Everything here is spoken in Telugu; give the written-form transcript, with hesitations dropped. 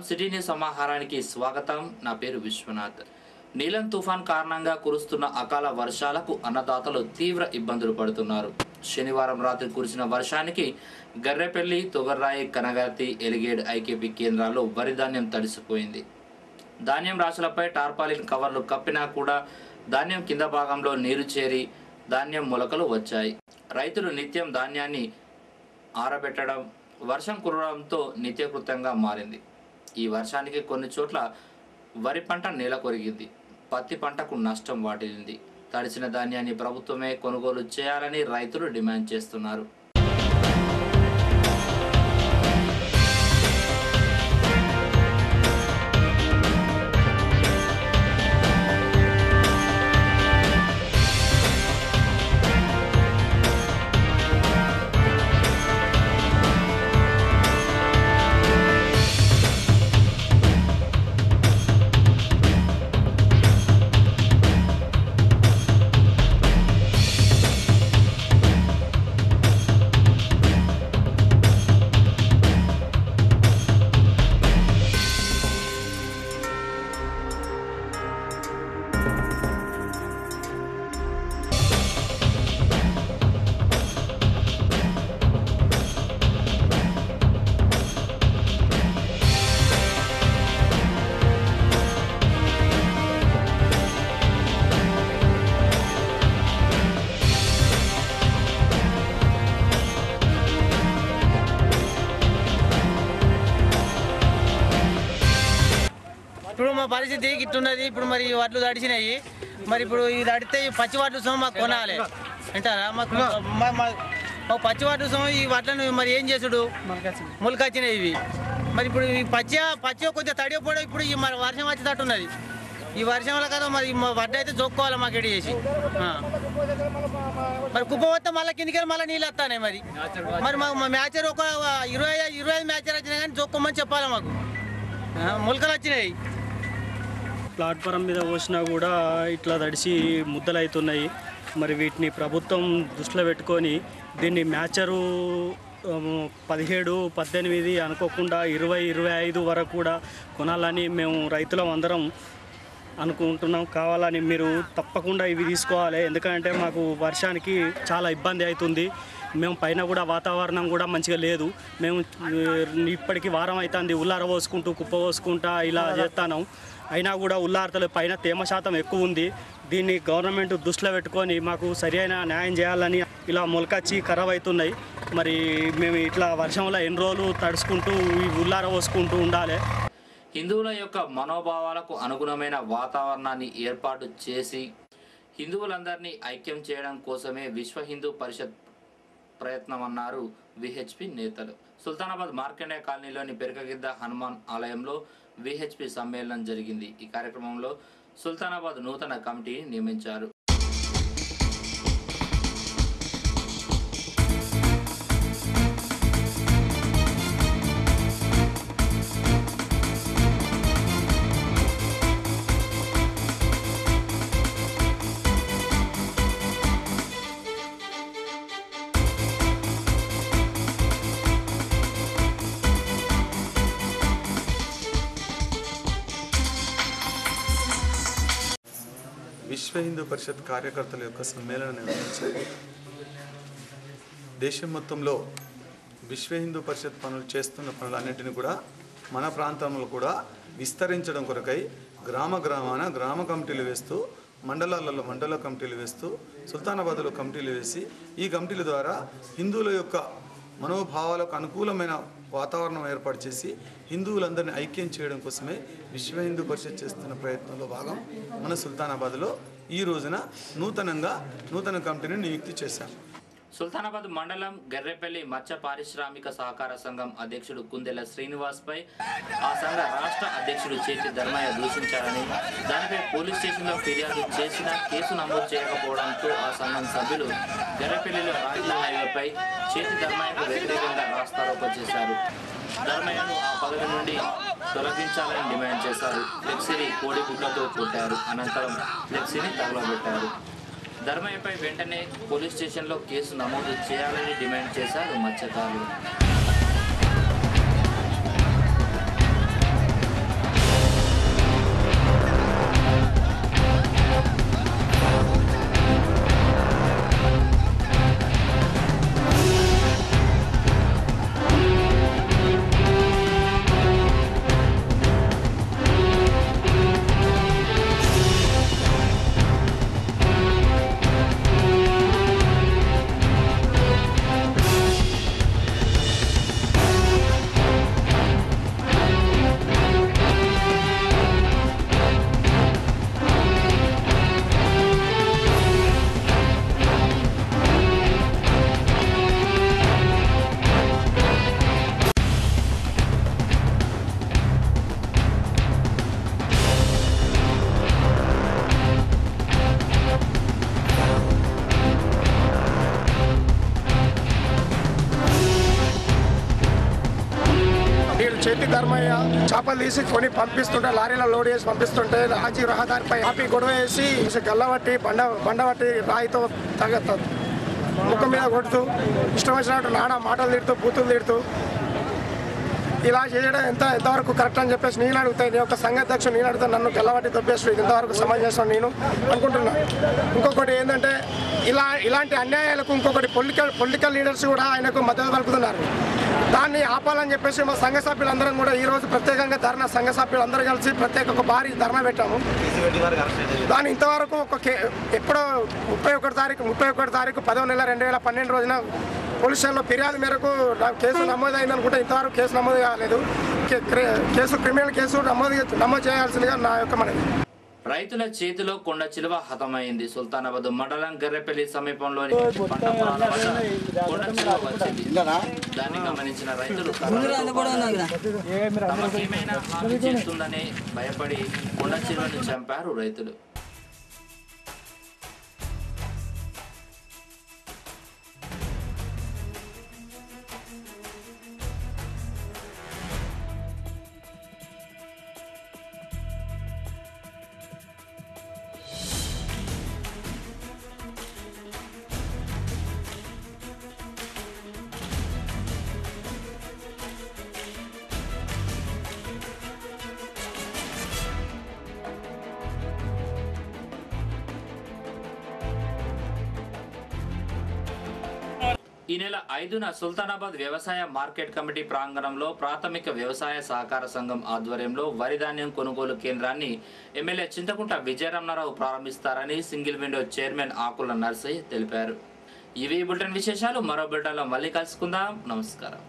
సిటీ న్యూస్ సమాహారానికి స్వాగతం. నా పేరు విశ్వనాథ్. నీలం తుఫాన్ కారణంగా కురుస్తున్న అకాల వర్షాలకు అన్నదాతలు తీవ్ర ఇబ్బందులు పడుతున్నారు. శనివారం రాత్రి కురిసిన వర్షానికి గర్రెపల్లి, తొగర్రాయి, కనగర్తి, ఎలిగేడ్ ఐకేపీ కేంద్రాల్లో వరి ధాన్యం తడిసిపోయింది. ధాన్యం రాశులపై టార్పాలిన్ కవర్లు కప్పినా కూడా ధాన్యం కింద భాగంలో నీరు చేరి ధాన్యం మొలకలు వచ్చాయి. రైతులు నిత్యం ధాన్యాన్ని ఆరబెట్టడం, వర్షం కురవడంతో నిత్యకృత్యంగా మారింది. ఈ వర్షానికి కొన్ని చోట్ల వరి పంట నేల కొరిగింది. పత్తి పంటకు నష్టం వాటిల్లింది. తడిసిన ధాన్యాన్ని ప్రభుత్వమే కొనుగోలు చేయాలని రైతులు డిమాండ్ చేస్తున్నారు. ఇప్పుడు మా పరిస్థితి ఇట్టున్నది. ఇప్పుడు మరి వడ్లు తడిచినాయి. మరి ఇప్పుడు ఇది తడితే పచ్చి వడ్లు సొమ్ము మాకు కొనాలి అంటారా? మాకు పచ్చి వడ్లు సొమ్ము ఈ వడ్లను మరి ఏం చేసుడు? మొలకొచ్చినాయి ఇవి. మరి ఇప్పుడు ఈ పచ్చి కొద్దిగా తడిపోవడం ఇప్పుడు ఈ మరి వర్షం వచ్చేటట్టున్నది. ఈ వర్షం వల్ల కదా మరి వడ్డ అయితే జోక్కోవాలి మాకు ఎడి చేసి. మరి కుప్ప పోతే మళ్ళీ కిందికి మళ్ళీ నీళ్ళు వస్తాయి. మరి మాకు మ్యాచర్ ఒక 25 మ్యాచర్ వచ్చినాయి కానీ జోక్కోమని చెప్పాలి. మాకు మొలకలు వచ్చినాయి. ప్లాట్ఫారం మీద పోసినా కూడా ఇట్లా తడిసి ముద్దలు అవుతున్నాయి. మరి వీటిని ప్రభుత్వం దృష్టిలో పెట్టుకొని దీన్ని మ్యాచరు 17, 18 అనుకోకుండా 20, 25 వరకు కూడా కొనాలని మేము రైతులం అందరం అనుకుంటున్నాం. కావాలని మీరు తప్పకుండా ఇవి తీసుకోవాలి. ఎందుకంటే మాకు వర్షానికి చాలా ఇబ్బంది అవుతుంది. మేము పైన కూడా వాతావరణం కూడా మంచిగా లేదు. మేము ఇప్పటికీ వారం అవుతుంది ఉల్లార పోసుకుంటూ కుప్ప పోసుకుంటా ఇలా చేస్తాను. అయినా కూడా ఉల్లారతలు పైన తేమ శాతం ఎక్కువ ఉంది. దీన్ని గవర్నమెంట్ దృష్టిలో పెట్టుకొని మాకు సరైన న్యాయం చేయాలని ఇలా మొలకచ్చి ఖరాబ్ అవుతున్నాయి. మరి మేము ఇట్లా వర్షంలో ఎన్ని రోజులు తడుచుకుంటూ ఉల్లార పోసుకుంటూ ఉండాలి. హిందువుల యొక్క మనోభావాలకు అనుగుణమైన వాతావరణాన్ని ఏర్పాటు చేసి హిందువులందరినీ ఐక్యం చేయడం కోసమే విశ్వ హిందూ పరిషత్ ప్రయత్నమన్నారు విహెచ్పి నేతలు. సుల్తానాబాద్ మార్కండే కాలనీలోని పెరకగిద్ద హనుమాన్ ఆలయంలో విహెచ్పి సమ్మేళనం జరిగింది. ఈ కార్యక్రమంలో సుల్తానాబాద్ నూతన కమిటీని నియమించారు. విశ్వ హిందూ పరిషత్ కార్యకర్తల యొక్క సమ్మేళనం నిర్వహించారు. దేశం మొత్తంలో విశ్వ హిందూ పరిషత్ పనులు చేస్తున్న పనులన్నింటినీ కూడా మన ప్రాంతంలో కూడా విస్తరించడం కొరకై గ్రామ కమిటీలు వేస్తూ, మండలాలలో మండల కమిటీలు వేస్తూ, సుల్తానాబాద్లో కమిటీలు వేసి ఈ కమిటీల ద్వారా హిందువుల యొక్క మనోభావాలకు అనుకూలమైన వాతావరణం ఏర్పాటు చేసి హిందువులందరినీ ఐక్యం చేయడం కోసమే విశ్వ హిందూ పరిషత్ చేస్తున్న ప్రయత్నంలో భాగం మన సుల్తానాబాద్లో ఈ రోజున నూతన కమిటీని నియుక్తి చేశాం. సుల్తానాబాద్ మండలం గర్రెపల్లి మత్స్య పారిశ్రామిక సహకార సంఘం అధ్యక్షుడు కుందెల శ్రీనివాస్పై ఆ సంఘ రాష్ట్ర అధ్యక్షుడు చేతి ధర్మయ్య దూషించారని, దానిపై పోలీస్ స్టేషన్లో ఫిర్యాదు చేసినా కేసు నమోదు చేయకపోవడంతో ఆ సంఘం సభ్యులు గర్రెపల్లిలో రాజీవ్ హైవేపై చేతి ధర్మయ్యకు వ్యతిరేకంగా రాస్తారోకో చేశారు. ధర్మయ్యను ఆ పదవి నుండి తొలగించాలని డిమాండ్ చేశారు. ఫ్లెక్సీని కోడిగుడ్లతో కొట్టారు. అనంతరం ఫ్లెక్సీని తగలబెట్టారు. ధర్మయ్యపై వెంటనే పోలీస్ స్టేషన్లో కేసు నమోదు చేయాలని డిమాండ్ చేశారు మత్స్యకారులు. చేపలు తీసి కొని పంపిస్తుంటే లారీలో లోడ్ చేసి పంపిస్తుంటే రాజీ రహదారిపై ఆపి గొడవ వేసి గల్లబట్టి బండబట్టి రాయితో ముఖం మీద కొడుతూ ఇష్టం వచ్చినట్టు నానా మాటలు తిడుతూ బూతులు తిడుతూ ఇలా చేయడం ఎంతవరకు కరెక్ట్ అని చెప్పేసి నేను అడుగుతాయి. నేను ఒక సంఘ అధ్యక్షుడు నేను అడుగుతాను, నన్ను గెల్లబట్టి దొబ్బేసి ఇంతవరకు సమాజం నేను అనుకుంటున్నాను. ఇంకొకటి ఏంటంటే ఇలాంటి అన్యాయాలకు ఇంకొకటి పొలిటికల్ లీడర్స్ కూడా ఆయనకు మద్దతు పలుకుతున్నారు. దాన్ని ఆపాలని చెప్పేసి మా సంఘ సభ్యులందరం కూడా ఈరోజు ప్రత్యేకంగా ధర్నా సంఘ సభ్యులందరూ కలిసి ఒక భారీ ధర్నా పెట్టాము. దాని ఇంతవరకు ఎప్పుడో 31 తారీఖు 10వ నెల 2012 రోజున పోలీస్ స్టేషన్లో ఫిర్యాదు మేరకు కేసు నమోదైంది అనుకుంటే ఇంతవరకు కేసు నమోదు కాలేదు. క్రిమినల్ కేసు నమోదు చేయాల్సిందిగా నా యొక్క మనవి. రైతుల చేతిలో కొండ చిలువ హతమైంది. సుల్తానాబాద్ మండలం గర్రెపల్లి సమీపంలోని పంట పొలాల వద్ద కొండ చిలువ వచ్చింది. దాన్ని గమనించిన రైతులు తమకేమైనా హాని చేస్తుందని భయపడి కొండ చిలువను చంపారు రైతులు. ఈ నెల 5న సుల్తానాబాద్ వ్యవసాయ మార్కెట్ కమిటీ ప్రాంగణంలో ప్రాథమిక వ్యవసాయ సహకార సంఘం ఆధ్వర్యంలో వరి ధాన్యం కొనుగోలు కేంద్రాన్ని ఎమ్మెల్యే చింతకుంట విజయరమణారావు ప్రారంభిస్తారని single window chairman Akula Narsaiah తెలిపారు. ఇవి బులెటిన్ విశేషాలు. మరో బులెటిన్లో మళ్ళీ కలుసుకుందాం. నమస్కారం.